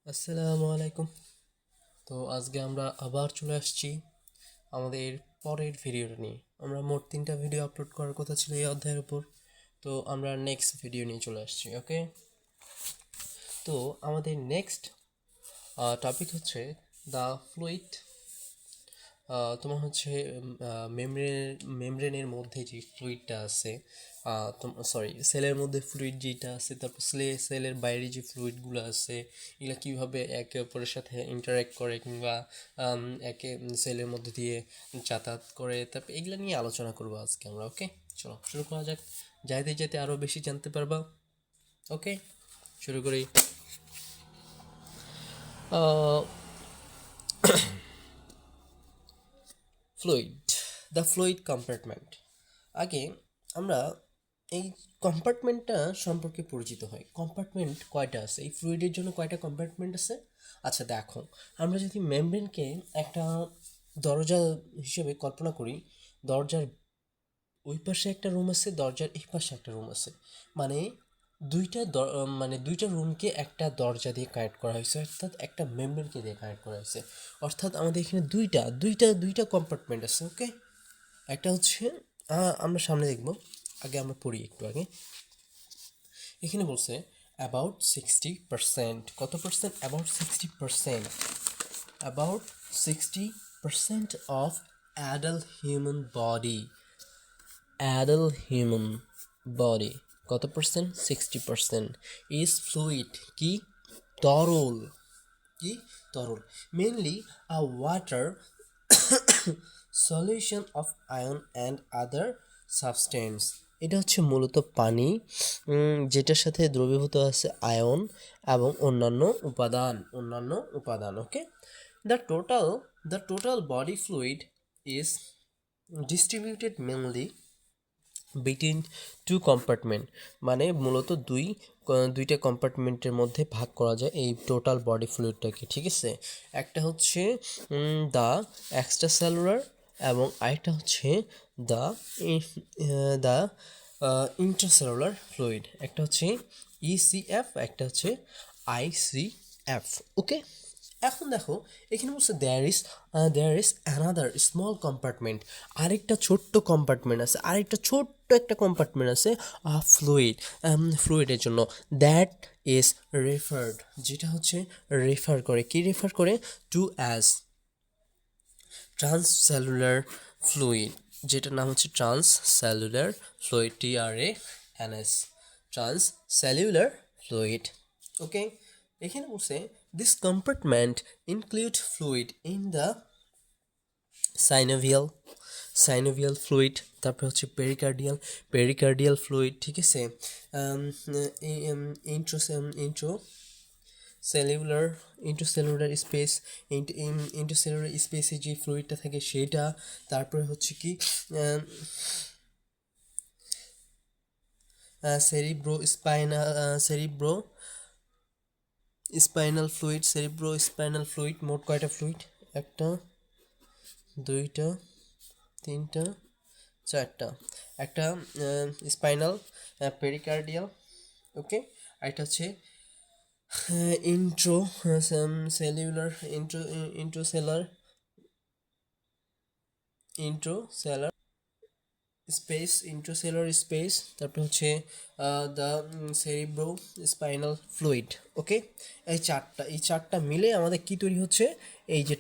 আসসালামু আলাইকুম। তো আজকে আমরা আবার চলে আসছি আমাদের পরের ভিডিওটা নিয়ে। আমরা মোট 3টা ভিডিও আপলোড করার কথা ছিল এই অধ্যায়ের উপর। তো আমরা নেক্সট ভিডিও নিয়ে চলে আসছি। ওকে, তো আমাদের নেক্সট টপিক হচ্ছে দ্য ফ্লুইড। তোমার হচ্ছে মেমব্রেনের মধ্যে যে ফ্লুইডটা আছে, সরি সেলের মধ্যে ফ্লুইড যেটা আছে, তারপর সেলের বাইরে যে ফ্লুইডগুলো আছে এগুলো কীভাবে একে অপরের সাথে ইন্টারাক্ট করে কিংবা একে সেলের মধ্যে দিয়ে যাতায়াত করে, তারপর এগুলো নিয়ে আলোচনা করবো আজকে আমরা। ওকে, চলো শুরু করা যাক। যাইতে যেতে আরও বেশি জানতে পারবা। ওকে, শুরু করি। Fluid, the fluid compartment. আগে আমরা এই কম্পার্টমেন্টটা সম্পর্কে পরিচিত হই। কম্পার্টমেন্ট কয়টা আছে, এই ফ্লুইডের জন্য কয়টা কম্পার্টমেন্ট আছে? আচ্ছা দেখো, আমরা যদি মেমব্রেনকে একটা দরজা হিসেবে কল্পনা করি, দরজার ওই পাশে একটা রুম আছে, দরজার এই পাশে একটা রুম আছে, মানে দুইটা রুমকে একটা দরজা দিয়ে কানেক্ট করা হয়েছে, অর্থাৎ একটা মেমব্রেনকে দিয়ে কানেক্ট করা হয়েছে। অর্থাৎ আমাদের এখানে দুইটা কম্পার্টমেন্ট আছে। ওকে, একটা হচ্ছে আমরা সামনে দেখব, আগে আমরা পড়ি একটু আগে। এখানে বলছে অ্যাবাউট 60%। কত percent? About 60% of adult human body কত পার্সেন্ট? 60% ইজ ফ্লুইড, কি? তরল। কি? তরল। Mainly a water solution of ion and other substance. এটা হচ্ছে মূলত পানি, যেটার সাথে দ্রবীভূত আছে আয়ন এবং অন্যান্য উপাদান। Okay, the total the total body fluid is distributed mainly between two compartment, মানে মূলত দুইটা কম্পার্টমেন্টের মধ্যে ভাগ করা যায় এই টোটাল বডি ফ্লুইডটাকে। ঠিক আছে, একটা হচ্ছে দ্য এক্সট্রা সেলুলার এবং আরেকটা হচ্ছে দ্য দ্য ইন্ট্রাসেলুলার ফ্লুইড। একটা হচ্ছে ইসিএফ, একটা হচ্ছে আইসিএফ। ওকে, এখন দেখো এখানে বলছে there is another small compartment. আরেকটা ছোট্ট একটা কম্পার্টমেন্ট আছে ফ্লুইডের জন্য। দ্যাট ইজ রেফার্ড, যেটা হচ্ছে রেফার করে টু অ্যাজ ট্রান্সসেলুলার ফ্লুইড, যেটার নাম হচ্ছে ট্রান্সসেলুলার ফ্লুইড, TRANS, ট্রান্সসেলুলার ফ্লুইড। ওকে, এখানে বলছে this compartment include fluid in the synovial fluid, তারপরে হচ্ছে পেরিকার্ডিয়াল ফ্লুইড। ঠিক আছে, ইন্ট্রো ইন্ট্রো সেলুলার ইন্ট্রোসেলুলার স্পেস, ইন্ট্রোসেলুলার স্পেসে যে ফ্লুইডটা থাকে সেটা, তারপরে হচ্ছে কি সেরিব্রো স্পাইনাল ফ্লুইড। মোট কয়টা ফ্লুইড? একটা, দুইটা, তিনটা, চারটা। একটা স্পাইনাল, পেরিকার্ডিয়াল। ওকে, আর এটা হচ্ছে ইন্ট্রো সেলুলার ইন্ট্রোসেলার ইন্ট্রোসেলার ইন্ট্রোসেলার স্পেস, তারপর হচ্ছে দ্য সেরিব্রো স্পাইনাল ফ্লুইড। ওকে, এই চারটা মিলে আমাদের কি তৈরি হচ্ছে? এই যে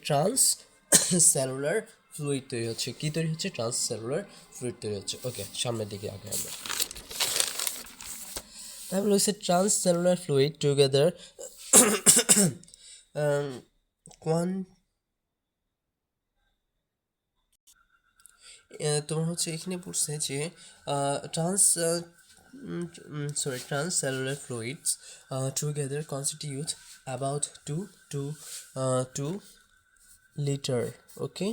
সেলুলার ফ্লুইড তৈরি হচ্ছে। কি তৈরি হচ্ছে? সেলুলার ফ্লুইড তৈরি হচ্ছে। ওকে, সামনের দিকে আগে আমরা তারপরে হচ্ছে সেলুলার ফ্লুইড টুগেদার কোয়ান তোমার হচ্ছে এখানে পড়ছে যে trans transcellular fluids together constitute about 2 litre. Okay,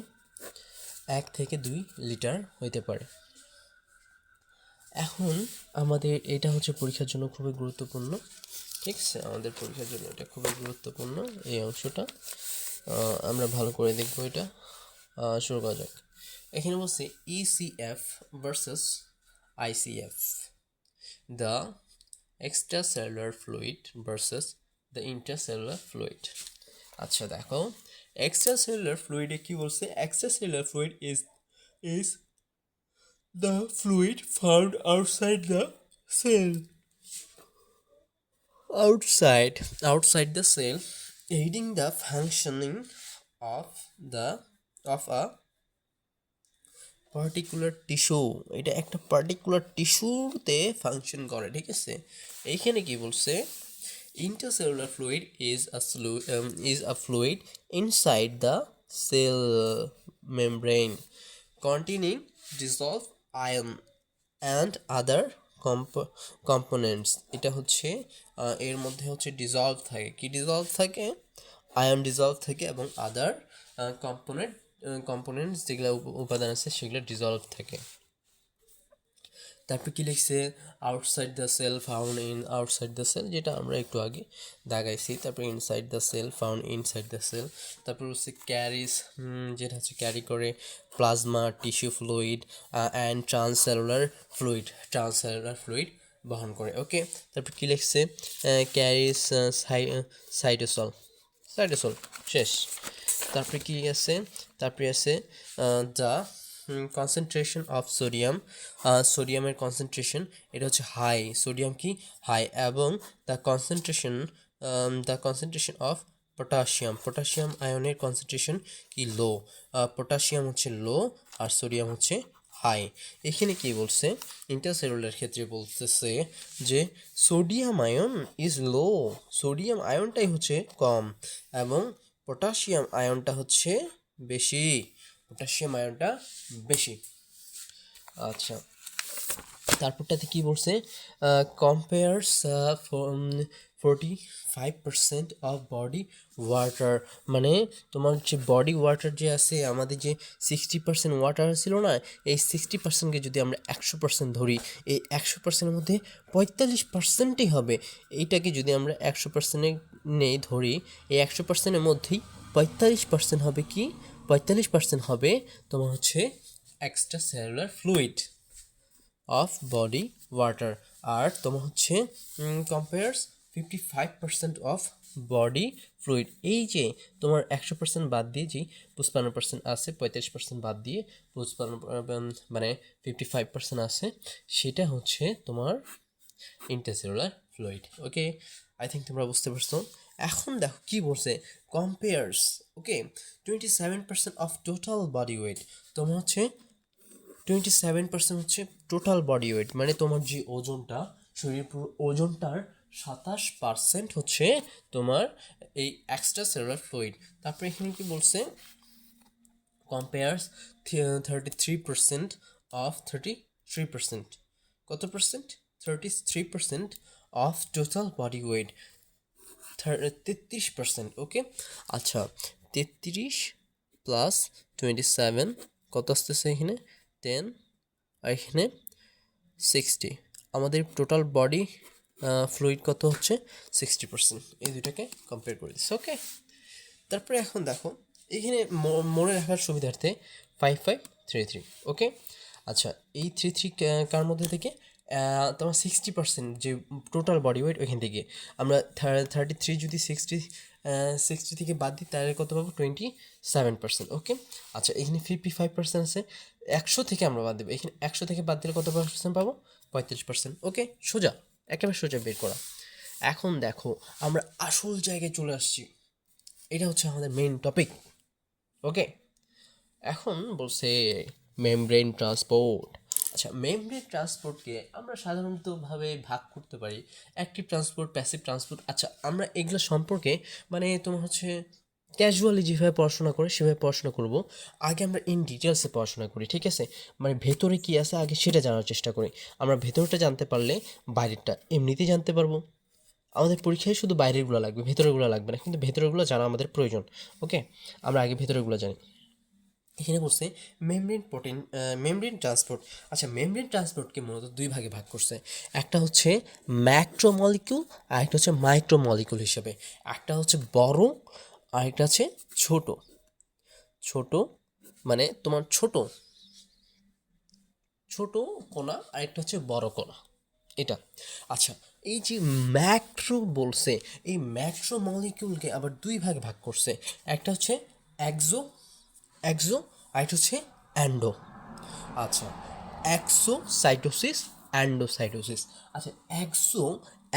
1 থেকে 2 লিটার হইতে পারে। এখন আমাদের এটা হচ্ছে পরীক্ষার জন্য খুবই গুরুত্বপূর্ণ। ঠিক আছে, আমাদের পরীক্ষার জন্য এটা খুবই গুরুত্বপূর্ণ এই অংশটা। আমরা ভালো করে দেখবো এটা। শুরু করা যাক। এখানে বলছে ECF versus ICF, the extracellular fluid versus the intercellular fluid. আচ্ছা দেখো, এক্সট্রাসেলুলার ফ্লুইডে কি বলছে? Extracellular fluid is the fluid found outside the cell, outside the cell, aiding the functioning of the of a particular tissue. এটা একটা particular টিস্যুতে function করে, ঠিক আছে? এইখানে কি বলছে? Intercellular fluid is a fluid inside the cell membrane containing dissolved ion and other components. এটা হচ্ছে এর মধ্যে হচ্ছে ডিজলভ থাকে। কি ডিজলভ থাকে? আয়ন ডিজলভ থাকে এবং আদার কম্পোনেন্টস যেগুলো উপাদান আছে সেগুলো ডিজলভ থাকে। তারপর কি লিখছে? Outside the cell found in outside the cell, যেটা আমরা একটু আগে দাগাইছি। তারপর inside the cell found inside the cell. তারপর হচ্ছে ক্যারিজ, যেটা হচ্ছে ক্যারি করে plasma, tissue fluid and transcellular fluid বহন করে। ওকে, তারপর কি লিখছে? ক্যারিজ সাইটোসল শেষ। তারপরে কি আছে? তারপরে আছে দ্য কনসেন্ট্রেশন অফ সোডিয়ামের কনসেন্ট্রেশন, এটা হচ্ছে হাই। সোডিয়াম কি? হাই। এবং দ্য কনসেন্ট্রেশন অফ পটাশিয়াম আয়নের কনসেন্ট্রেশন কি? লো। পটাশিয়াম হচ্ছে লো আর সোডিয়াম হচ্ছে হাই। এখানে কি বলছে? ইন্টারসেলুলার ক্ষেত্রে বলতেছে যে সোডিয়াম আয়ন ইজ লো, সোডিয়াম আয়নটাই হচ্ছে কম এবং পটাশিয়াম আয়নটা হচ্ছে বেশি। আচ্ছা, তারপরটাতে কি বলছে? কম্পেয়ার্স 45% অফ বডি ওয়াটার, মানে তোমার যে বডি ওয়াটার যে আছে, আমাদের যে 60% ওয়াটার ছিল না, এই 60%কে যদি আমরা 100% ধরি, এই 100%-এর মধ্যে 45%ই হবে। এইটাকে যদি আমরা 100% নেই ধরি, এই 100%-এর মধ্যেই 45% হবে কি? 45% হবে তোমার হচ্ছে extra cellular fluid of body water. আর তোমার হচ্ছে কম্পেয়ার্স 55% অফ বডি ফ্লুইড। এই যে তোমার 100% বাদ দিয়ে যে 55% আছে, 45% বাদ দিয়ে 55 মানে 55% আছে, সেটা হচ্ছে তোমার intercellular fluid. Okay, I think তোমরা বুঝতে পারছো। এখন দেখো কি বলছে? Compares, okay, 27% of total body weight. তোমার হচ্ছে 27% হচ্ছে টোটাল বডি ওয়েট, মানে তোমার যে ওজনটা, শরীরের পুরো ওজনটার 27% হচ্ছে তোমার এই এক্সট্রা সেলুলার ফ্লুইড। তারপরে এখানে কি বলছে? কম্পেয়ার্স 33% অফ 33%, কত percent? 33% of total body weight, 33%। ওকে, আচ্ছা, 33 প্লাস 27 কত আসতেছে এখানে? 10, আর এখানে 60। আমাদের টোটাল বডি ফ্লুইড কত হচ্ছে? 60%। এই দুটাকে কম্পেয়ার করে দিচ্ছে। ওকে, তারপরে এখন দেখো এখানে মনে রাখার সুবিধার্থে 5533। ওকে, আচ্ছা, এই 33 কার মধ্যে থেকে? তোমার 60% যে টোটাল বডি ওয়েট, ওইখান থেকে আমরা 33 যদি 60 থেকে বাদ দিই তাহলে কত পাবো? 27%। ওকে, আচ্ছা, এখানে 55% আছে, 100 থেকে আমরা বাদ দেবো। এখানে 100 থেকে বাদ দিলে কত পার্সেন্ট পাবো? 35%। ওকে, সোজা, একেবারে সোজা বের করা। এখন দেখো আমরা আসল জায়গায় চলে আসছি, এটা হচ্ছে আমাদের মেইন টপিক। ওকে, এখন বলছে মেমব্রেন ট্রান্সপোর্ট। আচ্ছা, মেমব্রেন ট্রান্সপোর্টকে আমরা সাধারণতভাবে ভাগ করতে পারি অ্যাক্টিভ ট্রান্সপোর্ট, প্যাসিভ ট্রান্সপোর্ট। আচ্ছা, আমরা এগুলো সম্পর্কে মানে তোমার হচ্ছে ক্যাজুয়ালি যেভাবে পড়াশোনা করে সেভাবে পড়াশোনা করব। আগে আমরা ইন ডিটেলসে পড়াশোনা করি, ঠিক আছে? মানে ভেতরে কী আছে আগে সেটা জানার চেষ্টা করি। আমরা ভেতরটা জানতে পারলে বাইরেরটা এমনিতেই জানতে পারবো। আমাদের পরীক্ষায় শুধু বাইরেরগুলো লাগবে, ভেতরেরগুলো লাগবে না, কিন্তু ভেতরেরগুলো জানা আমাদের প্রয়োজন। ওকে, আমরা আগে ভেতরেরগুলো জানি। এখানে বলছে মেমব্রেন ট্রান্সপোর্ট। আচ্ছা, মেমব্রেন ট্রান্সপোর্টকে মূলত দুই ভাগে ভাগ করছে। একটা হচ্ছে ম্যাক্রোমলিকিউল আর একটা হচ্ছে মাইক্রোমলিকিউল হিসেবে। একটা হচ্ছে বড় আর একটা হচ্ছে ছোট। ছোট মানে তোমার ছোট ছোট কণা আর একটা হচ্ছে বড় কণা, এটা। আচ্ছা, এই যে ম্যাক্রো বলছে, এই ম্যাক্রো মলিকিউলকে আবার দুই ভাগে ভাগ করছে। একটা হচ্ছে এক্সো এক্সো আর একটা হচ্ছে অ্যান্ডো। আচ্ছা, এক্সোসাইটোসিস, অ্যান্ডোসাইটোসিস। আচ্ছা, exo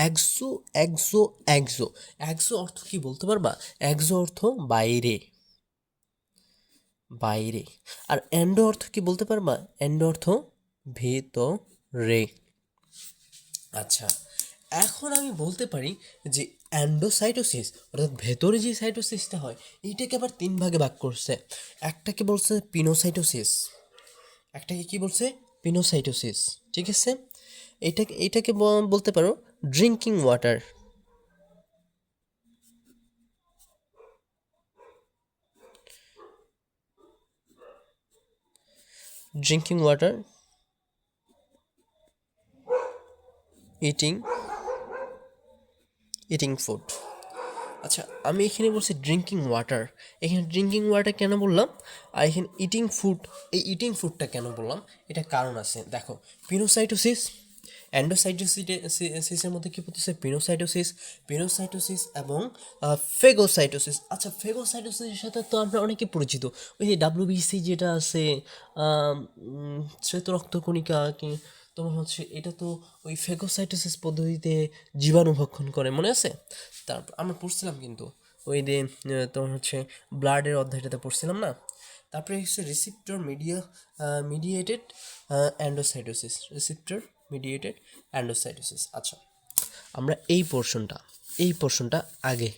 exo exo exo exo অর্থ কি বলতে পারবা? এক্সো অর্থ বাইরে, বাইরে। আর অ্যান্ডো অর্থ কি বলতে পারবা? অ্যান্ডো অর্থ ভেতরে। আচ্ছা, এখন আমি বলতে পারি যে অ্যান্ডোসাইটোসিস অর্থাৎ ভেতরে যে সাইটোসিসটা হয় এইটাকে আবার তিন ভাগে ভাগ করছে। একটাকে বলছে পিনোসাইটোসিস, একটাকে কি বলছে? পিনোসাইটোসিস। ঠিক আছে, এটাকে বলতে পারো drinking water. Drinking water, eating eating food. আচ্ছা, আমি এখানে বলছি ড্রিঙ্কিং ওয়াটার, এখানে ড্রিঙ্কিং ওয়াটার কেন বললাম? আর এখানে ইটিং ফুড, এই ইটিং ফুডটা কেন বললাম? এটা কারণ আছে। দেখো, পিনোসাইটোসিস অ্যান্ডোসাইটোসিসের মধ্যে কী পড়তেছে? পিনোসাইটোসিস, পিনোসাইটোসিস এবং ফেগোসাইটোসিস। আচ্ছা, ফেগোসাইটোসিসের সাথে তো আমরা অনেকে পরিচিত, ওই যে ডাব্লিউবিসি যেটা আছে, শ্বেত রক্তকণিকা কি তোমার হচ্ছে, এটা তো ওই ফেগোসাইটোসিস পদ্ধতিতে জীবাণু ভক্ষণ করে, মনে আছে? তারপর আমরা পড়ছিলাম কিন্তু ওই যে তোমার হচ্ছে ব্লাডের অধ্যায়টাতে পড়ছিলাম না? তারপরে হচ্ছে মিডিয়েটেড অ্যান্ডোসাইটোসিস, রিসিপ্টর মিডিয়েটেড অ্যান্ডোসাইটোসিস। আচ্ছা, আমরা এই পোর্শনটা আগে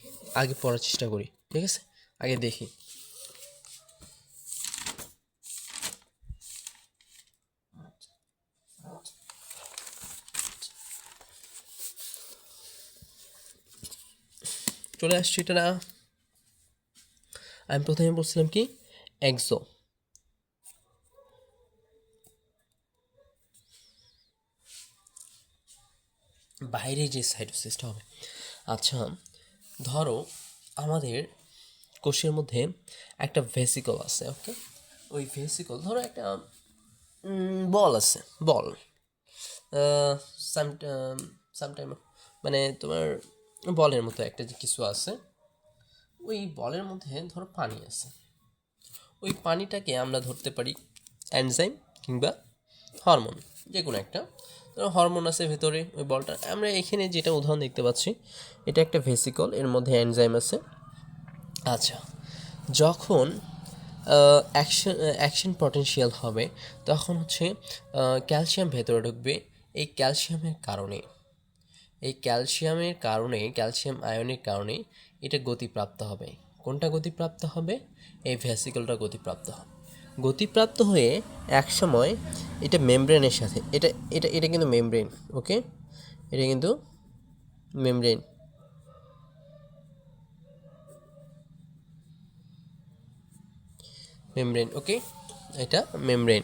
আগে পড়ার চেষ্টা করি, ঠিক আছে? আগে দেখি। চলে আসছি এটা না? আমি প্রথমে বলছিলাম কি? এক্সো, বাইরে যে সাইটোসিসটা হবে। আচ্ছা, ধরো আমাদের কোষের মধ্যে একটা ভেসিকল আছে, ওকে? ওই ভেসিকল, ধরো একটা বল আছে, বল সাম সামটাইম, মানে তোমার বলের মতো একটা যে কিছু আছে, ওই বলের মধ্যে ধরো পানি আছে। ওই পানিটাকে আমরা ধরতে পারি এনজাইম কিংবা হরমোন, যে কোনো একটা। ধরো হরমোন আছে ভেতরে ওই বলটা, আমরা এখানে যেটা উদাহরণ দেখতে পাচ্ছি এটা একটা ভেসিকল, এর মধ্যে এনজাইম আছে। আচ্ছা, যখন অ্যাকশন পটেনশিয়াল হবে তখন হচ্ছে ক্যালসিয়াম ভেতরে ঢুকবে। এই ক্যালসিয়াম আয়নের কারণে এটা গতিপ্রাপ্ত হবে। কোনটা গতিপ্রাপ্ত হবে? এই ভেসিকলটা গতিপ্রাপ্ত হবে। গতিপ্রাপ্ত হয়ে একসময় এটা মেমব্রেনের সাথে, এটা এটা এটা কিন্তু মেমব্রেন, ওকে? এটা কিন্তু মেমব্রেন। ওকে, এটা মেমব্রেন।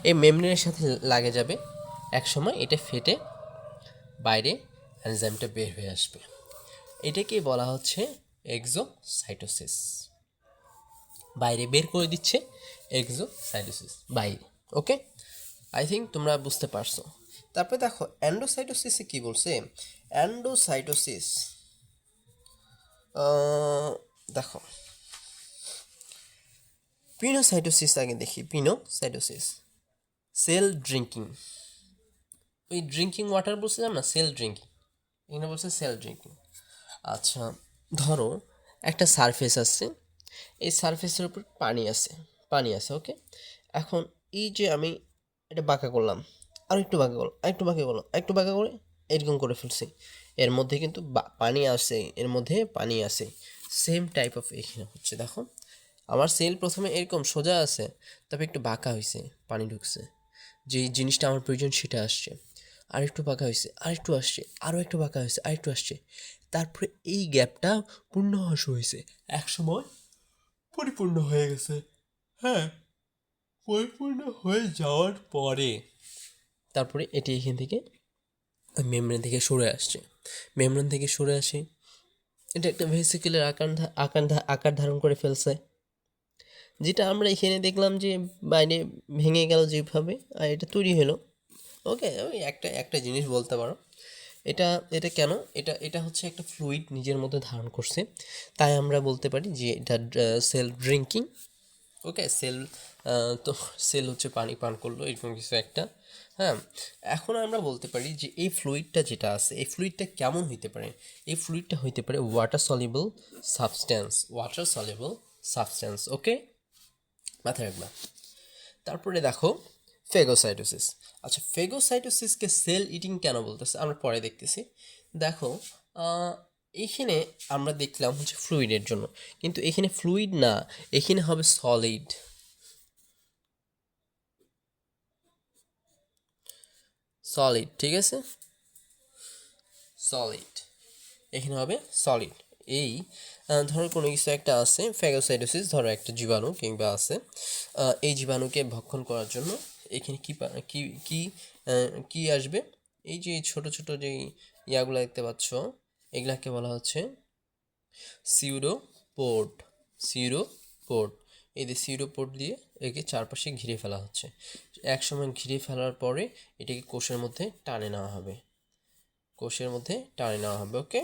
এই মেমব্রেনের সাথে লাগে যাবে, একসময় এটা ফেটে বাইরে এনজাইমটা বের হয়ে আসবে। এটাকে বলা হচ্ছে এক্সোসাইটোসিস। বাইরে বের করে দিচ্ছে, এক্সোসাইটোসিস, বাইরে। ওকে, আই থিঙ্ক তোমরা বুঝতে পারছো। তারপরে দেখো অ্যান্ডোসাইটোসিসে কি বলছে? অ্যান্ডোসাইটোসিস, দেখো পিনোসাইটোসিস আগে দেখি। পিনোসাইটোসিস সেল ড্রিঙ্কিং, ওই ড্রিঙ্কিং ওয়াটার বলছিলাম না, সেল ড্রিঙ্কিং, এখানে বলছে সেল ড্রিঙ্কিং। আচ্ছা, ধরো একটা সারফেস আছে, এই সারফেসের উপর পানি আছে, ওকে? এখন এই যে আমি এটা বাঁকা করলাম, আর একটু বাঁকা করলাম, একটু বাঁকা করে এরকম করে ফেলছি, এর মধ্যে কিন্তু পানি আছে, এর মধ্যে পানি আছে। সেম টাইপ অফ এখানে হচ্ছে, দেখো আমার সেল প্রথমে এরকম সোজা আছে, তবে একটু বাঁকা হয়েছে, পানি ঢুকছে, যেই জিনিসটা আমার প্রয়োজন সেটা আসছে। আরেকটু বাঁকা হয়েছে, আরেকটু আসছে, আরও একটু বাঁকা হয়েছে, আরেকটু আসছে। তারপরে এই গ্যাপটা পূর্ণ হ্রাস হয়েছে, একসময় পরিপূর্ণ হয়ে গেছে। হ্যাঁ, পরিপূর্ণ হয়ে যাওয়ার পরে তারপরে এটি এখান থেকে মেমব্রেন থেকে সরে আসছে, মেমব্রেন থেকে সরে আসে, এটা একটা ভেসিকেলের আকার ধারণ করে ফেলছে, যেটা আমরা এখানে দেখলাম যে বাইরে ভেঙে গেল যেভাবে, আর এটা তৈরি হলো। ওকে, ওই একটা জিনিস বলতে পারো, এটা এটা কেন, এটা হচ্ছে একটা ফ্লুইড নিজের মধ্যে ধারণ করছে, তাই আমরা বলতে পারি যে এটা সেলফ ড্রিঙ্কিং। ওকে, তো সেল হচ্ছে পানি পান করলো এরকম কিছু একটা। হ্যাঁ, এখন আমরা বলতে পারি যে এই ফ্লুইডটা যেটা আছে এই ফ্লুইডটা কেমন হইতে পারে। এই ফ্লুইডটা হইতে পারে ওয়াটার সলিবল সাবস্ট্যান্স। ওকে, মাথায় রাখবা। তারপরে দেখো ফেগোসাইটোসিস। আচ্ছা, ফেগোসাইটোসিসকে সেল ইটিং কেন বলতেছে আমরা পরে দেখতেছি। দেখো এইখানে আমরা দেখলাম হচ্ছে ফ্লুইডের জন্য, কিন্তু এখানে ফ্লুইড না, এখানে হবে সলিড। সলিড, ঠিক আছে, সলিড, এখানে হবে সলিড। এই ধরো কোনো কিছু একটা আছে, ফ্যাগোসাইটোসিস ধরো একটা জীবাণু কিংবা আছে, এই জীবাণুকে ভক্ষণ করার জন্য এখানে কি কি কি আসবে, এই যে ছোট ছোট যে ইয়াগুলো দেখতে পাচ্ছ এগুলাকে বলা হচ্ছে সিউডোপোড। সিউডোপোড, এই যে সিউডোপোড দিয়ে একে চারপাশে ঘিরে ফেলা হচ্ছে। একসময় ঘিরে ফেলার পরে এটাকে কোষের মধ্যে টানে নেওয়া হবে, কোষের মধ্যে টানে নেওয়া হবে। ওকে,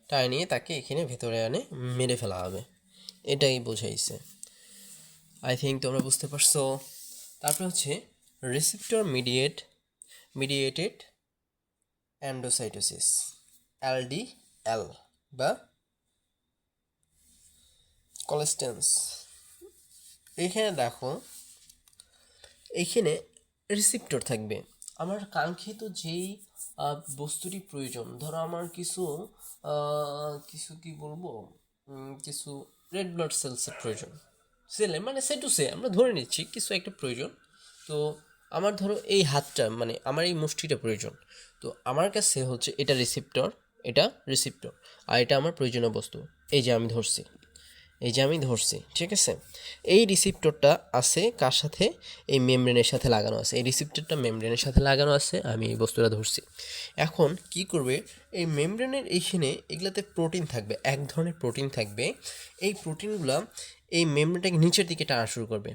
টানে নিয়ে তাকে এখানে ভেতরে আনে মেরে ফেলা হবে, এটাই বোঝাইছে। আই থিঙ্ক তোমরা বুঝতে পারছো। তারপরে হচ্ছে রিসেপ্টর মিডিয়েটেড অ্যান্ডোসাইটোসিস, এলডিএল বা কলেস্টেন্স। এখানে দেখো এখানে রিসেপ্টর থাকবে, আমার কাঙ্ক্ষিত যেই বস্তুটি প্রয়োজন, ধরো আমার কিছু কিছু কি বলবো, কিছু রেড ব্লাড সেলসের প্রয়োজন, সেলে মানে সে টু সে আমরা ধরে নিচ্ছি কিছু একটা প্রয়োজন। তো আমার ধরো এই হাতটা মানে আমার এই মুষ্টিটা প্রয়োজন, তো আমার কাছে হচ্ছে এটা রিসেপ্টর, এটা রিসেপ্টর, আর এটা আমার প্রয়োজনীয় বস্তু। এই যে আমি ধরছি, এই যে আমি ধরছি, ঠিক আছে। এই রিসিপ্টরটা আছে কার সাথে, এই মেমব্রেনের সাথে লাগানো আছে, এই রিসিপ্টরটা মেমব্রেনের সাথে লাগানো আছে, আমি এই বস্তুটা ধরছি। এখন কি করবে, এই মেমব্রেনের এইখানে এগুলাতে প্রোটিন থাকবে, এক ধরনের প্রোটিন থাকবে। এই প্রোটিনগুলো এই মেমব্রেনটাকে নিচের দিকে টানা শুরু করবে,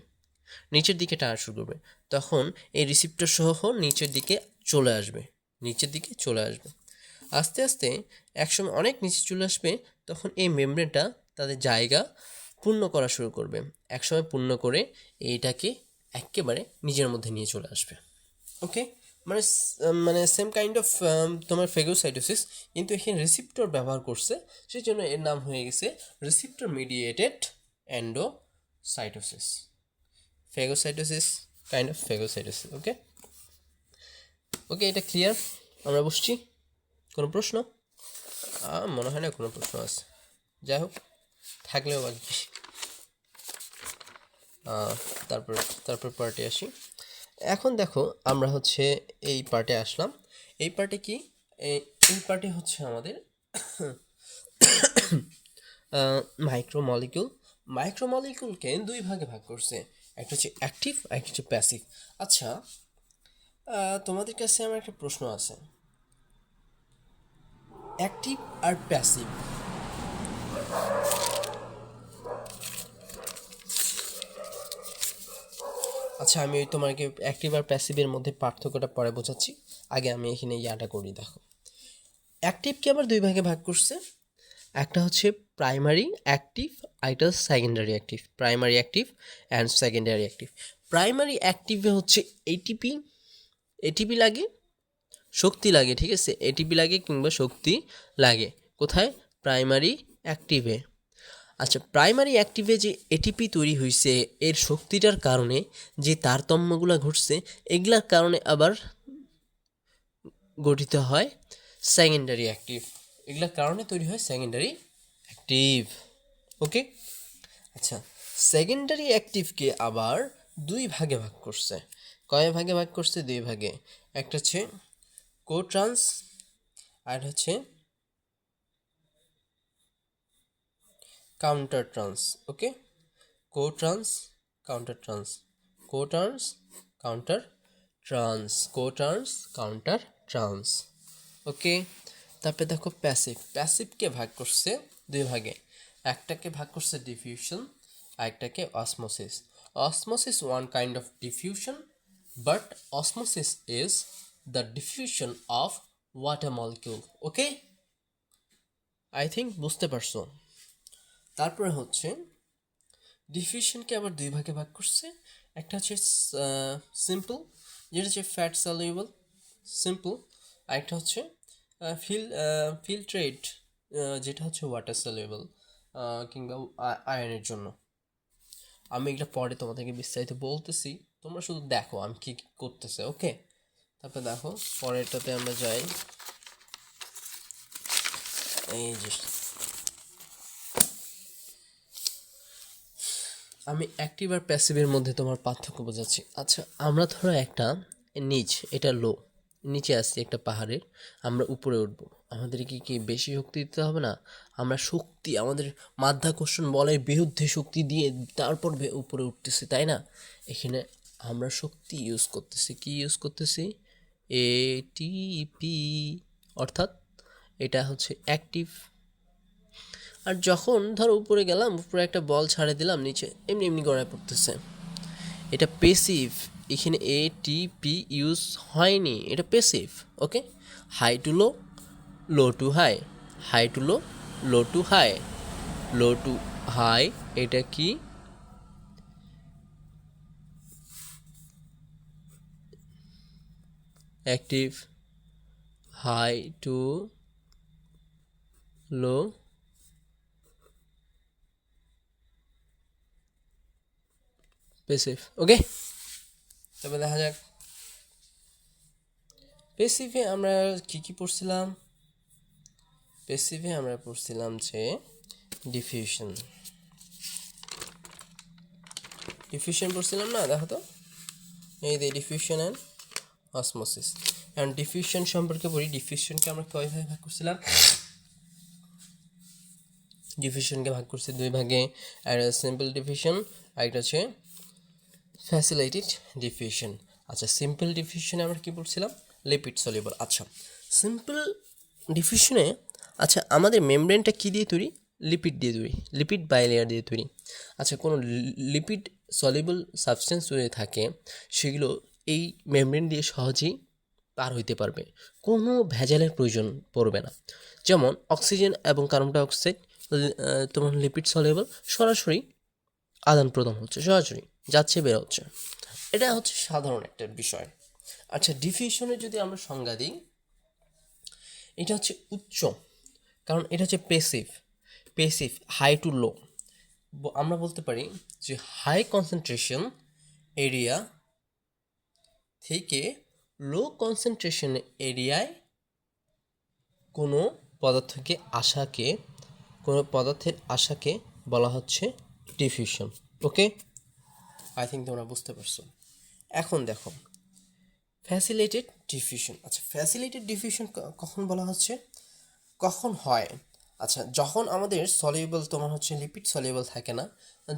নিচের দিকে টানা শুরু করবে। তখন এই রিসিপ্টর সহ নিচের দিকে চলে আসবে, নিচের দিকে চলে আসবে। আস্তে আস্তে একসময় অনেক নিচে চলে আসবে, তখন এই মেমব্রেনটা তাদের জায়গা পূর্ণ করা শুরু করবে, একসময় পূর্ণ করে এইটাকে একেবারে নিজের মধ্যে নিয়ে চলে আসবে। ওকে, মানে মানে সেম কাইন্ড অফ তোমার ফেগোসাইটোসিস, কিন্তু এখানে রিসিপ্টর ব্যবহার করছে, সেই জন্য এর নাম হয়ে গেছে রিসিপ্টর মিডিয়েটেড অ্যান্ডোসাইটোসিস, ফেগোসাইটোসিস, কাইন্ড অফ ফেগোসাইটোসিস। ওকে, ওকে, এটা ক্লিয়ার, আমরা বুঝছি। কোনো প্রশ্ন? মনে হয় না কোনো প্রশ্ন আছে, যাই হোক থাকলেও বাকি। তারপর তারপর পার্টে আসি। এখন দেখো আমরা হচ্ছে এই পার্টে আসলাম। এই পার্টে কি, এই পার্টে হচ্ছে আমাদের মাইক্রোমলিকুল। মাইক্রোমলিকুলকে দুই ভাগে ভাগ করছে, একটা হচ্ছে অ্যাক্টিভ আর একটা হচ্ছে প্যাসিভ। আচ্ছা, তোমাদের কাছে আমার একটা প্রশ্ন আছে, অ্যাক্টিভ আর প্যাসিভ, আচ্ছা আমি তোমাকে অ্যাক্টিভ আর প্যাসিভের মধ্যে পার্থক্যটা পরে বোঝাচ্ছি, আগে আমি এখানে ইয়াটা করি। দেখো অ্যাক্টিভকে আবার দুই ভাগে ভাগ করছে, একটা হচ্ছে প্রাইমারি অ্যাক্টিভ, আর এটা secondary active. Primary active and secondary active. Primary অ্যাক্টিভে হচ্ছে এটিপি, এটিপি লাগে, শক্তি লাগে, ঠিক আছে, এটিপি লাগে কিংবা শক্তি লাগে কোথায়, প্রাইমারি অ্যাক্টিভে। আচ্ছা, প্রাইমারি অ্যাক্টিভে যে এটিপি তৈরি হয়েছে এর শক্তিটার কারণে যে তারতম্যগুলো ঘটছে, এগুলার কারণে আবার গঠিত হয় সেকেন্ডারি অ্যাক্টিভ, এগুলার কারণে তৈরি হয় সেকেন্ডারি অ্যাক্টিভ। ওকে, আচ্ছা, সেকেন্ডারি অ্যাক্টিভকে আবার দুই ভাগে ভাগ করছে। কয় ভাগে ভাগ করছে? দুই ভাগে। একটা হচ্ছে কোট্রান্স আর হচ্ছে counter trans. Okay, cotrans, counter trans, cotrans, counter trans, cotrans, counter trans. Okay, তারপরে দেখো প্যাসিভ। প্যাসিভকে ভাগ করছে দুই ভাগে, একটাকে ভাগ করছে ডিফিউশন, আরেকটাকে osmosis. Osmosis one kind of diffusion, but osmosis is the diffusion of water molecule. Okay, I think বুঝতে পারছো। তারপরে হচ্ছে ডিফিউশনকে আবার দুই ভাগে ভাগ করছে। একটা হচ্ছে সিম্পল, যেটা হচ্ছে ফ্যাট সলিউবল সিম্পল, আরেকটা হচ্ছে ফিল্ট্রেট, যেটা হচ্ছে ওয়াটার সলিউবল কিংবা আয়নের জন্য। আমি এগুলো পরে তোমাদেরকে বিস্তারিত বলতেছি, তোমরা শুধু দেখো আমি কী কী করতেছে। ওকে, তারপরে দেখো পরেরটাতে আমরা যাই। এই যে আমি অ্যাক্টিভ আর প্যাসিভের মধ্যে তোমার পার্থক্য বোঝাচ্ছি। আচ্ছা, আমরা ধরো একটা নিচ, এটা লো, নিচে আসছি একটা পাহাড়ের, আমরা উপরে উঠবো, আমাদেরকে কি বেশি শক্তি দিতে হবে না? আমরা শক্তি, আমাদের মাধ্যাকর্ষণ বলের বিরুদ্ধে শক্তি দিয়ে তারপর উপরে উঠতেছি, তাই না? এখানে আমরা শক্তি ইউজ করতেছি, কি ইউজ করতেছি? এটিপি, অর্থাৎ এটা হচ্ছে অ্যাক্টিভ। আর যখন ধরো উপরে গেলাম, উপরে একটা বল ছাড়ে দিলাম, নিচে এমনি এমনি গড়ায় পড়তেছে, এটা পেসিভ। এখানে এটিপি ইউজ হয়নি, এটা passive. Okay, high to low, low to high, high to low, low to high, low to high, এটা কি? Active. High to low, passive. Okay, তবে দেখা যাক পেসিভে আমরা কি কি পড়ছিলাম। পেসিভে আমরা পড়ছিলাম যে ডিফিউশন, ডিফিউশন পড়ছিলাম না? দেখো তো, এই যে ডিফিউশন অ্যান্ড অসমোসিস। এখন ডিফিউশন সম্পর্কে বলি। ডিফিউশনকে আমরা কয়ভাবে ভাগ করছিলাম? ডিফিউশনকে ভাগ করছি দুই ভাগে, আর সিম্পল ডিফিউশন, আর একটা হচ্ছে ফ্যাসিলিটেড ডিফিউশন। আচ্ছা, সিম্পল ডিফিউশনে আমরা কি বলছিলাম? Lipid soluble. আচ্ছা, সিম্পল ডিফিউশনে আচ্ছা আমাদের মেমব্রেনটা কী দিয়ে তৈরি? লিপিড দিয়ে তৈরি, লিপিড বাইলেয়ার দিয়ে তৈরি। আচ্ছা, কোনো লিপিড সলিউবল সাবস্টেন্স যদি থাকে, সেগুলো এই মেমব্রেন দিয়ে সহজেই পার হইতে পারবে, কোনো ভেজালের প্রয়োজন পড়বে না। যেমন অক্সিজেন এবং কার্বন ডাইঅক্সাইড তোমার লিপিড সলিউবল, সরাসরি আদান প্রদান হচ্ছে, সরাসরি যাচ্ছে বের হচ্ছে, এটা হচ্ছে সাধারণ একটা বিষয়। আচ্ছা, ডিফিউশনের যদি আমরা সংজ্ঞা দিই, এটা হচ্ছে উচ্চ, কারণ এটা হচ্ছে পেসিভ। পেসিভ, হাই টু লো। আমরা বলতে পারি যে হাই কনসেন্ট্রেশন এরিয়া থেকে লো কনসেন্ট্রেশন এরিয়ায় কোনো পদার্থকে আসাকে, কোনো পদার্থের আশাকে বলা হচ্ছে ডিফিউশন। ওকে, আই থিঙ্ক তোমরা বুঝতে পারছো। এখন দেখো ফ্যাসিলিটেড ডিফিউশন। আচ্ছা, ফ্যাসিলিটেড ডিফিউশন কখন বলা হচ্ছে, কখন হয়? আচ্ছা, যখন আমাদের সলিউবল তোমার হচ্ছে লিপিড সলিউবল থাকে না,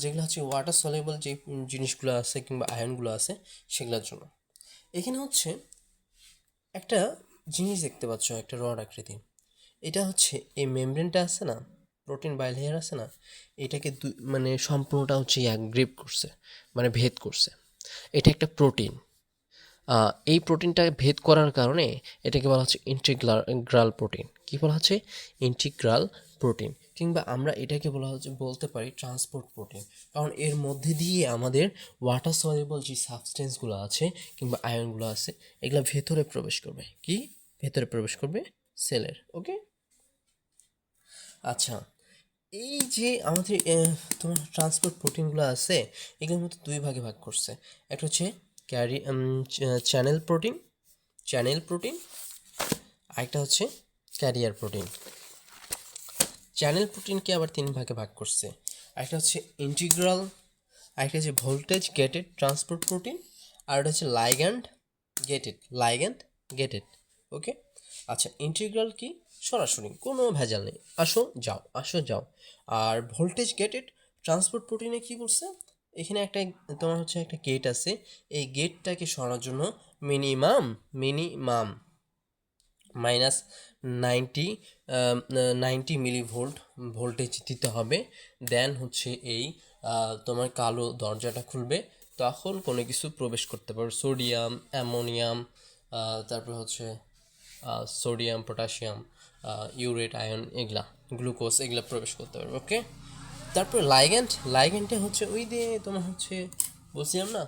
যেগুলো হচ্ছে ওয়াটার সলিউবল যে জিনিসগুলো আছে কিংবা আয়নগুলো আছে, সেগুলোর জন্য। এখানে হচ্ছে একটা জিনিস দেখতে পাচ্ছ, একটা রড আকৃতি। এটা হচ্ছে এই মেমব্রেনটা আছে না, প্রোটিন বাইলেয়ার আছে না, এটাকে মানে সম্পূর্ণটা হচ্ছে গ্রিপ করছে, মানে ভেদ করছে। এটা একটা প্রোটিন। এই প্রোটিনটা ভেদ করার কারণে এটাকে বলা হচ্ছে ইন্টিগ্রাল প্রোটিন। কি বলা হচ্ছে? ইন্টিগ্রাল প্রোটিন, কিংবা আমরা এটাকে বলতে পারি ট্রান্সপোর্ট প্রোটিন। কারণ এর মধ্যে দিয়ে আমাদের ওয়াটার সলিউবল যে সাবস্টেন্সগুলো আছে কিংবা আয়নগুলো আছে, এগুলো ভেতরে প্রবেশ করবে। কি ভেতরে প্রবেশ করবে? সেলের। ওকে, আচ্ছা, এই যে আমাদের তোমার ট্রান্সপোর্ট প্রোটিনগুলো আছে, এগুলোর মধ্যে দুই ভাগে ভাগ করছে। একটা হচ্ছে চ্যানেল প্রোটিন, চ্যানেল প্রোটিন, আরেকটা হচ্ছে ক্যারিয়ার প্রোটিন। চ্যানেল প্রোটিনকে আবার তিন ভাগে ভাগ করছে। একটা হচ্ছে ইন্টিগ্রাল, আরেকটা হচ্ছে ভোল্টেজ গেটেড ট্রান্সপোর্ট প্রোটিন, আর একটা হচ্ছে লাইগ্যান্ড গেটেড। ওকে, আচ্ছা, ইন্টিগ্রাল কি? সরাসরি কোনো ভেজাল নেই, আসো যাও, আসো যাও। আর ভোল্টেজ গেটেড ট্রান্সপোর্ট প্রোটিনে কি বলছে? এখানে একটা তোমার হচ্ছে একটা গেট আছে, এই গেটটাকে সরানোর জন্য মিনিমাম মাইনাস 90 মিলিভোল্ট ভোল্টেজ দিতে হবে। দেন হচ্ছে এই তোমার কালো দরজাটা খুলবে, তখন কোনো কিছু প্রবেশ করতে পারবে, সোডিয়াম, অ্যামোনিয়াম, তারপর হচ্ছে সোডিয়াম, পটাশিয়াম, ইউরেট আয়ন, এগুলা, গ্লুকোজ, এগুলা প্রবেশ করতে পারবে। ওকে, তারপর লাইগ্যান্ডে হচ্ছে ওই দিয়ে তোমার হচ্ছে বলছিলাম না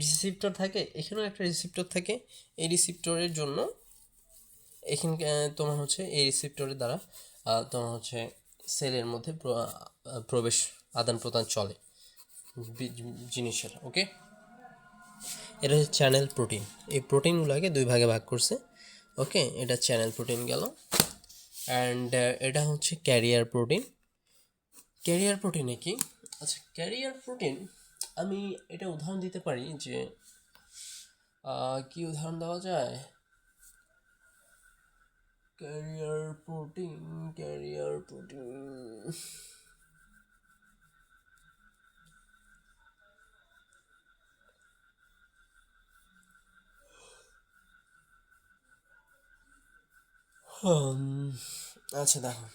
রিসিপ্টর থাকে, এখানেও একটা রিসিপ্টর থাকে। এই রিসিপ্টরের জন্য এখানে তোমার হচ্ছে এই রিসিপ্টরের দ্বারা তোমার হচ্ছে সেলের মধ্যে প্রবেশ, আদান প্রদান চলে জিনিসের। ওকে, এটা হচ্ছে চ্যানেল প্রোটিন। এই প্রোটিনগুলোকে দুই ভাগে ভাগ করছে। ওকে, এটা চ্যানেল প্রোটিন গেল। অ্যান্ড এটা হচ্ছে ক্যারিয়ার প্রোটিন। ক্যারিয়ার প্রোটিনে কি, আচ্ছা ক্যারিয়ার প্রোটিন আমি এটা উদাহরণ দিতে পারি যে কি উদাহরণ দেওয়া যায়, ক্যারিয়ার প্রোটিন আচ্ছা দেখো,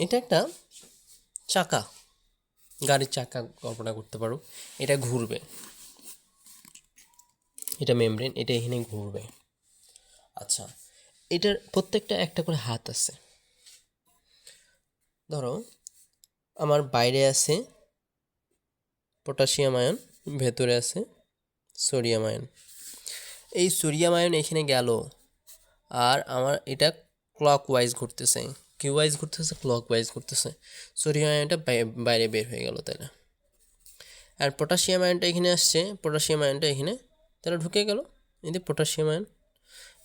এটা একটা চাকা, গাড়ির চাকা কল্পনা করতে পারো। এটা ঘুরবে, এটা মেমব্রেন, এটা এখানে ঘুরবে। আচ্ছা, এটার প্রত্যেকটা একটা করে হাত আছে। ধরো আমার বাইরে আছে পটাশিয়াম আয়ন, ভেতরে আছে সোডিয়াম আয়ন। এই সোডিয়াম আয়ন এখানে গেল, আর আমার এটা ক্লক ওয়াইজ ঘুরতেছে, কিউ ওয়াইজ ঘুরতেছে, ক্লক ওয়াইজ ঘুরতেছে। সোডিয়াম আয়নটা বাইরে বের হয়ে গেল, তাই না? আর পটাশিয়াম আয়নটা এখানে আসছে, পটাশিয়াম আয়নটা এখানে তাহলে ঢুকে গেল, এই যে পটাশিয়াম আয়ন,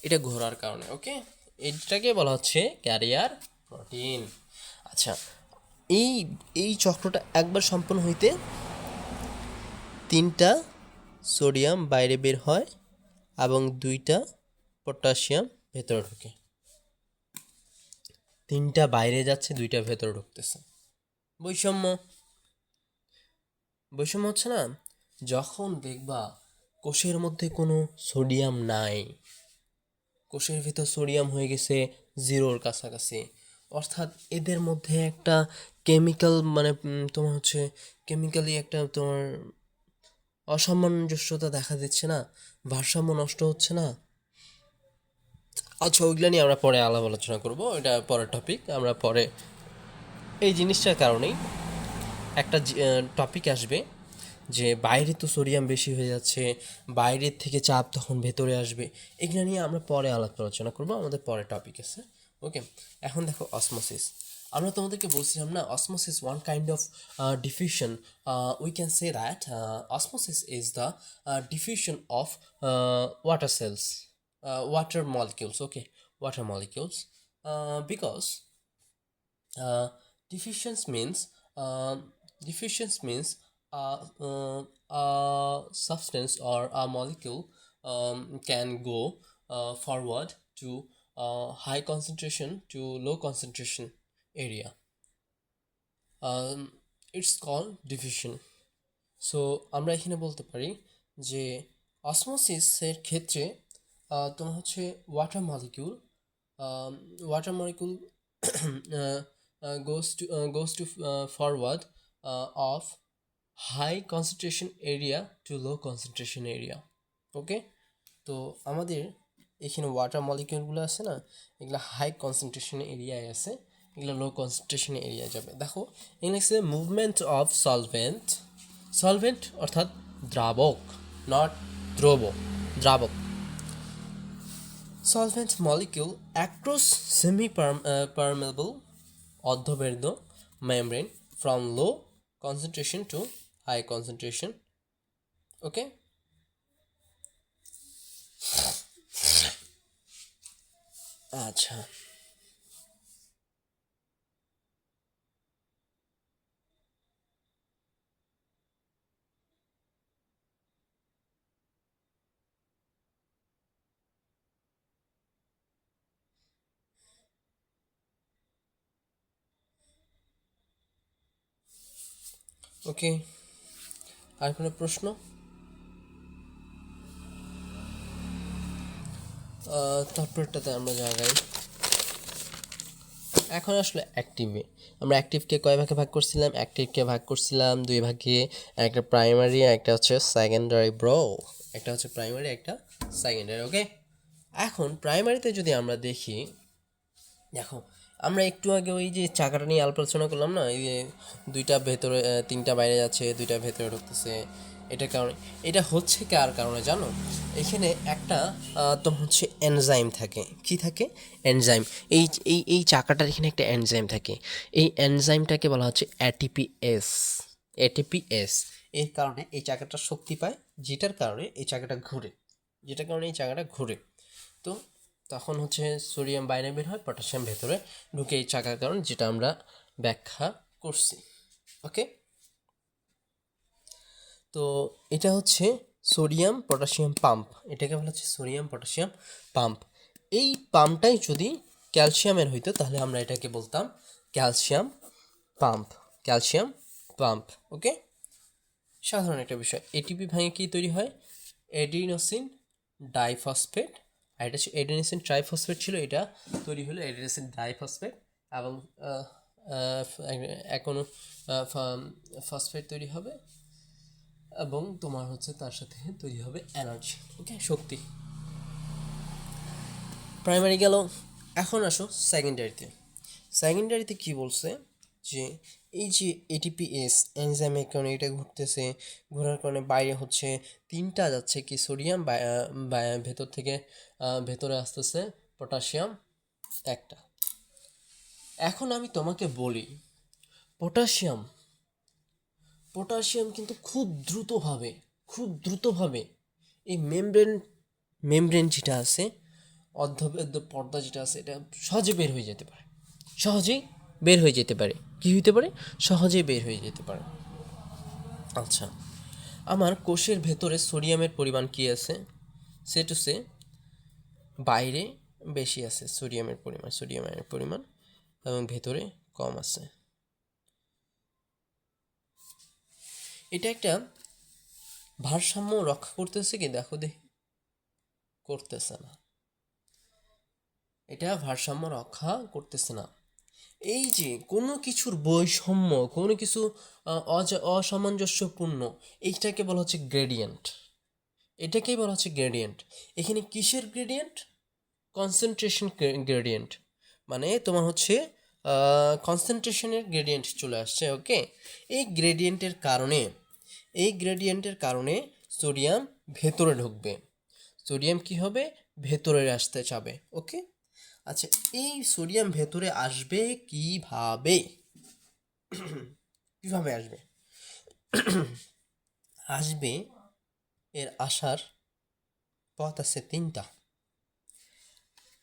এটা ঘোরার কারণে। ওকে, এটাকে বলা হচ্ছে ক্যারিয়ার প্রোটিন। আচ্ছা, এই এই চক্রটা একবার সম্পন্ন হইতে 3টা সোডিয়াম বাইরে বের হয় এবং 2টা পটাশিয়াম ভেতরে ঢুকে। 3টা বাইরে যাচ্ছে, 2টা ভেতরে ঢুকতেছে। বৈষম্য বৈষম্য হচ্ছে না, যখন দেখবা কোষের মধ্যে কোনো সোডিয়াম নাই, কোষের ভিতর সোডিয়াম হয়ে গেছে 0-র কাছাকাছি, অর্থাৎ এদের মধ্যে একটা কেমিক্যাল মানে তোমার হচ্ছে কেমিক্যালি একটা তোমার অসামঞ্জস্যতা দেখা দিচ্ছে না, ভারসাম্য নষ্ট হচ্ছে না। আচ্ছা, ওইগুলো নিয়ে আমরা পরে আলোচনা করব, এটা পরের টপিক। আমরা পরে এই জিনিসটার কারণেই একটা টপিক আসবে যে বাইরে তো সোডিয়াম বেশি হয়ে যাচ্ছে, বাইরের থেকে চাপ তখন ভেতরে আসবে। এগুলো নিয়ে আমরা পরে আলোচনা করব, আমাদের পরে টপিক আছে। ওকে, এখন দেখো অসমোসিস। আমরা তোমাদেরকে বলছিলাম না, osmosis one kind of diffusion, we can say that osmosis is the diffusion of water cells, water molecules. Okay, water molecules, because uh, diffusions means diffusions means a substance or a molecule can go forward to high concentration to low concentration area. It's called diffusion. So আমরা এখানে বলতে পারি যে অসমোসিসের ক্ষেত্রে তোমার হচ্ছে water molecule water molecule goes to forward of high concentration area to low concentration area. ওকে, তো আমাদের এখানে ওয়াটার মলিকিউলগুলো আছে না, এগুলো হাই কনসেন্ট্রেশন এরিয়ায় আছে, এগুলো লো কনসেন্ট্রেশন এরিয়ায় যাবে। দেখো এখানে মুভমেন্ট অফ সলভেন্ট, সলভেন্ট অর্থাৎ দ্রাবক, নট দ্রব, দ্রাবক। Solvent molecule across semi permeable অর্ধবেদ্য membrane from low concentration to high concentration. Okay, আচ্ছা, ওকে, আর কোনো প্রশ্ন? তারপরটাতে আমরা জায়গায় এখন আসলে অ্যাক্টিভে, আমরা অ্যাক্টিভকে কয় ভাগে ভাগ করছিলাম? অ্যাক্টিভকে ভাগ করছিলাম দুই ভাগে, একটা প্রাইমারি একটা হচ্ছে সেকেন্ডারি ব্রো, একটা হচ্ছে প্রাইমারি একটা সেকেন্ডারি। ওকে, এখন প্রাইমারিতে যদি আমরা দেখি, দেখো আমরা একটু আগে ওই যে চাকাটা নিয়ে আলাপ আলোচনা করলাম না, এই যে দুইটা ভেতরে তিনটা বাইরে যাচ্ছে, দুইটা ভেতরে ঢুকতেছে, এটার কারণে, এটা হচ্ছে কার কারণে জানো? এখানে একটা তোমার হচ্ছে এনজাইম থাকে। কি থাকে? এনজাইম। এই এই এই চাকাটার এখানে একটা এনজাইম থাকে, এই এনজাইমটাকে বলা হচ্ছে এটিপিএস। এটিপিএস এর কারণে এই চাকাটা শক্তি পায়, যেটার কারণে এই চাকাটা ঘুরে, যেটার কারণে এই চাকাটা ঘুরে। তো তখন হচ্ছে সোডিয়াম বাইরে বের হয়, পটাশিয়াম ভেতরে ঢুকে এই চাকার কারণ, যেটা আমরা ব্যাখ্যা করছি। ওকে, তো এটা হচ্ছে সোডিয়াম পটাশিয়াম পাম্প, এটাকে বলা হচ্ছে সোডিয়াম পটাশিয়াম পাম্প। এই পাম্পটাই যদি ক্যালসিয়ামের হইতো তাহলে আমরা এটাকে বলতাম ক্যালসিয়াম পাম্প, ক্যালসিয়াম পাম্প। ওকে, সাধারণ একটা বিষয়। এটিপি ভাঙে কি তৈরি হয়? এডিনোসিন ডাইফসফেট, আর এটা হচ্ছে এডিনোসিন ট্রাইফসফেট ছিল, এটা তৈরি হলো এডিনোসিন ডাইফসফেট, এবং এখনো ফসফেট তৈরি হবে, এবং তোমার হচ্ছে তার সাথে তৈরি হবে এনার্জি। ওকে, শক্তি। প্রাইমারি গেল, এখন আসো সেকেন্ডারিতে। সেকেন্ডারিতে কি বলছে যে এই যে এটিপিএস এনজাইমের কারণে এটা ঘুরতেছে, ঘোরার কারণে বাইরে হচ্ছে তিনটা যাচ্ছে কি সোডিয়াম, ভেতর থেকে ভেতরে আসতেছে পটাশিয়াম একটা। এখন আমি তোমাকে বলি, পটাশিয়াম পটাশিয়াম কিন্তু খুব দ্রুতভাবে এই মেমব্রেন যেটা আছে, অর্ধবেদ্য পর্দা যেটা আছে, এটা সহজে বের হয়ে যেতে পারে, সহজেই বের হয়ে যেতে পারে। কি হইতে পারে? সহজেই বের হয়ে যেতে পারে। আচ্ছা, আমার কোষের ভেতরে সোডিয়ামের পরিমাণ কি আছে? সে টু সে বাইরে বেশি আছে সোডিয়ামের পরিমাণ এবং ভেতরে কম আছে। এটা একটা ভারসাম্য রক্ষা করতেছে কি? দেখো দেখি, করতেছে না। এটা ভারসাম্য রক্ষা করতেছে না। এই যে কোনো কিছুর বৈষম্য, কোনো কিছু অসামঞ্জস্যপূর্ণ, এইটাকে বলা হচ্ছে গ্রেডিয়েন্ট। এটাকেই বলা হচ্ছে গ্রেডিয়েন্ট। এখানে কিসের গ্রেডিয়েন্ট? কনসেন্ট্রেশন গ্রেডিয়েন্ট, মানে তোমার হচ্ছে কনসেন্ট্রেশনের গ্রেডিয়েন্ট চলে আসছে। ওকে, এই গ্রেডিয়েন্টের কারণে সোডিয়াম ভেতরে ঢুকবে, সোডিয়াম কি হবে? ভেতরে আসতে চাবে। ওকে, আচ্ছা, এই সোডিয়াম ভেতরে আসবে কিভাবে? কিভাবে আসবে? আসবে, এর আসার পথ আছে তিনটা।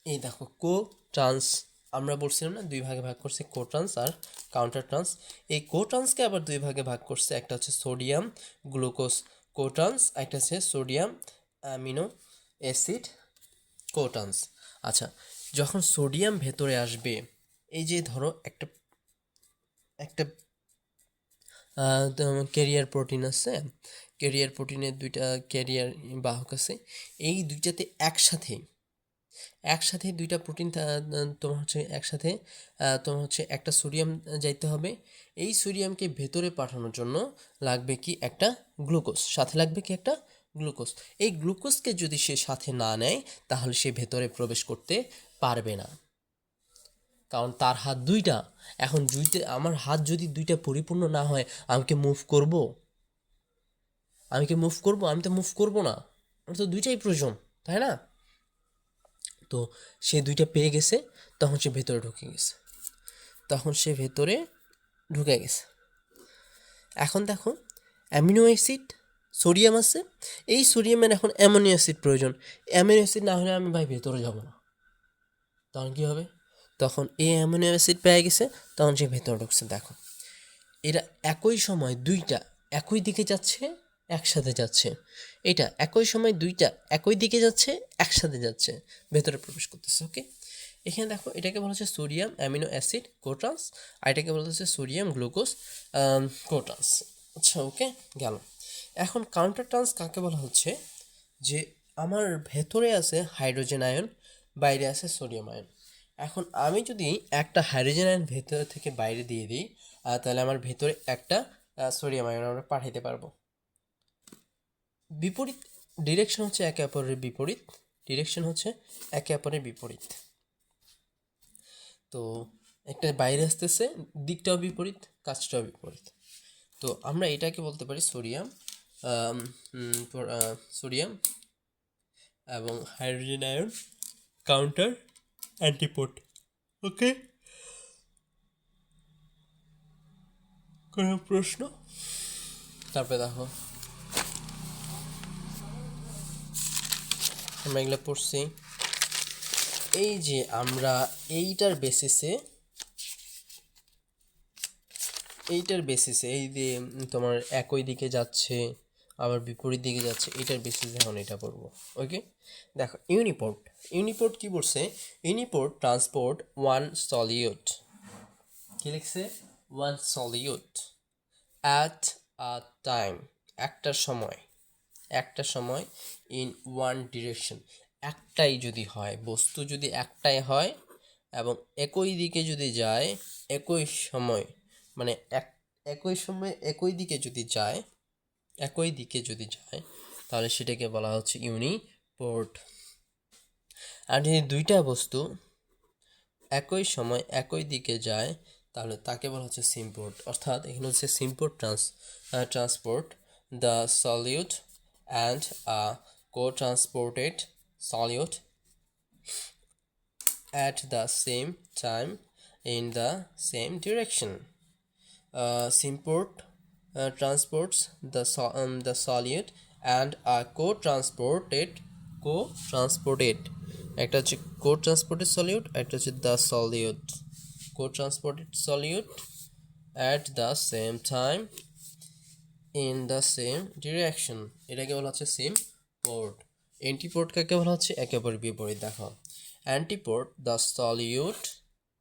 এই দেখো, ট্রান্স, আমরা বলছিলাম না দুই ভাগে ভাগ করছে, ট্রান্স আর কাউন্টার ট্রান্স। এই ট্রান্সকে আবার দুই ভাগে ভাগ করছে, একটা হচ্ছে সোডিয়াম গ্লুকোজ ট্রান্স, একটা হচ্ছে সোডিয়াম অ্যামিনো অ্যাসিড ট্রান্স। আচ্ছা, যখন সোডিয়াম ভেতরে আসবে, এই যে ধরো একটা একটা ক্যারিয়ার প্রোটিন আছে, ক্যারিয়ার প্রোটিনের দুইটা ক্যারিয়ার বাহক আছে, এই দুইটাতে একসাথে দুইটা প্রোটিন তোমার হচ্ছে একসাথে তোমার হচ্ছে একটা সোডিয়াম যাইতে হবে। এই সোডিয়ামকে ভেতরে পাঠানোর জন্য লাগবে কি? একটা গ্লুকোজ, সাথে লাগবে কি? একটা গ্লুকোজ। এই গ্লুকোজকে যদি সে সাথে না নেয় তাহলে সে ভেতরে প্রবেশ করতে পারবে না, কারণ তার হাত দুইটা। এখন আমার হাত যদি দুইটা পরিপূর্ণ না হয়, আমি কি মুভ করব? আমি তো মুভ করব না, আমার তো দুইটাই প্রয়োজন, তাই না? তো সে দুইটা পেয়ে গেছে, তখন সে ভেতরে ঢুকে গেছে। এখন দেখো, অ্যামিনো অ্যাসিড সোডিয়াম আছে, এই সোডিয়ামের এখন অ্যামিনো অ্যাসিড প্রয়োজন। অ্যামিনো অ্যাসিড না হলে আমি ভাই ভেতরে যাব না। তখন কী হবে? তখন এই অ্যামিনো অ্যাসিড পেয়ে গেছে, তখন সে ভেতরে ঢুকছে। দেখো, এরা একই সময় দুইটা একই দিকে যাচ্ছে, একসাথে যাচ্ছে। এটা একই সময় দুইটা একই দিকে যাচ্ছে, একসাথে যাচ্ছে, ভেতরে প্রবেশ করতেছে। ওকে, এখানে দেখো, এটাকে বলা হচ্ছে সোডিয়াম অ্যামিনো অ্যাসিড কোট্রান্স, আর এটাকে বলা হচ্ছে সোডিয়াম গ্লুকোজ কোট্রান্স। আচ্ছা, ওকে, গেল। এখন কাউন্টার ট্রান্স কাকে বলা হচ্ছে? যে আমার ভেতরে আছে হাইড্রোজেন আয়ন, বাইরে আছে সোডিয়াম আয়ন। এখন আমি যদি একটা হাইড্রোজেন আয়ন ভেতর থেকে বাইরে দিয়ে দিই তাহলে আমার ভেতরে একটা সোডিয়াম আয়ন আমরা পাঠাইতে পারবো। বিপরীত ডিরেকশন হচ্ছে একে অপরের বিপরীত, ডিরেকশন হচ্ছে একে অপরের বিপরীত। তো একটা বাইরে আসতেছে, দিকটাও বিপরীত, কাজটাও বিপরীত। তো আমরা এটাকে বলতে পারি সোডিয়াম সোডিয়াম এবং হাইড্রোজেন আয়ন কাউন্টার অ্যান্টিপোড। ওকে, কোনো প্রশ্ন? তারপরে দেখো আমরা এগুলো পড়ছি, এই যে আমরা এইটার বেসিসে এই যে তোমার একই দিকে যাচ্ছে আবার বিপরীত দিকে যাচ্ছে, এটার বেসিসে এখন এটা পড়বো। ওকে, দেখো ইউনিপোর্ট কি বলছে? ইউনিপোর্ট ট্রান্সপোর্ট ওয়ান সলিউট, কি লিখছে? One solute at a time, একটা সময় ইন ওয়ান ডিরেকশন, একটাই যদি হয়, বস্তু যদি একটাই হয় এবং একই দিকে যদি যায়, একই সময় মানে একই দিকে যদি যায় তাহলে সেটাকে বলা হচ্ছে ইউনিপোর্ট। আর যদি দুইটা বস্তু একই সময় একই দিকে যায় তাহলে তাকে বলা হচ্ছে সিমপোর্ট। অর্থাৎ এখানে হচ্ছে symport transport the solute and co-transported solute at the same time in the same direction. Symport transports the solute and are co-transported একটা হচ্ছে co-transported solute, একটা হচ্ছে the solute, co-transported solute at the same time in the same direction, এটাকে বলা হচ্ছে সিমপোর্ট। অ্যান্টিপোর্ট কাকে বলা হচ্ছে? একে অপরের বিপরীত। দেখো antiport the solute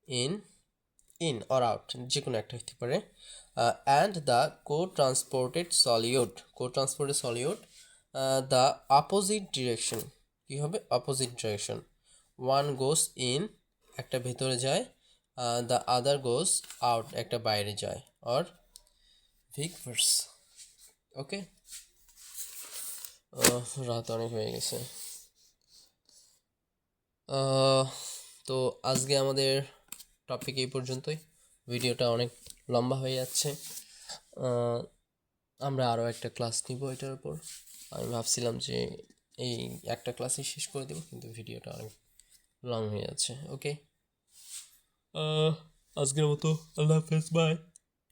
in or out, যে কোনো একটা হতে পারে, and the co-transported solute the opposite direction, কী হবে? Opposite direction. One goes in, একটা ভেতরে যায়, দ্য আদার গোস আউট, একটা বাইরে যায়, অর ভিক ভার্স। ওকে, রাত অনেক হয়ে গেছে। তো আজকে আমাদের টপিক এই পর্যন্তই, ভিডিওটা অনেক লম্বা হয়ে যাচ্ছে। আমরা আরও একটা ক্লাস নিব এটার উপর। আমি ভাবছিলাম যে এই একটা ক্লাসই শেষ করে দেব, কিন্তু ভিডিওটা অনেক লং হয়ে যাচ্ছে। ওকে, আজকের মতো আল্লাহ হাফেজ, বাই।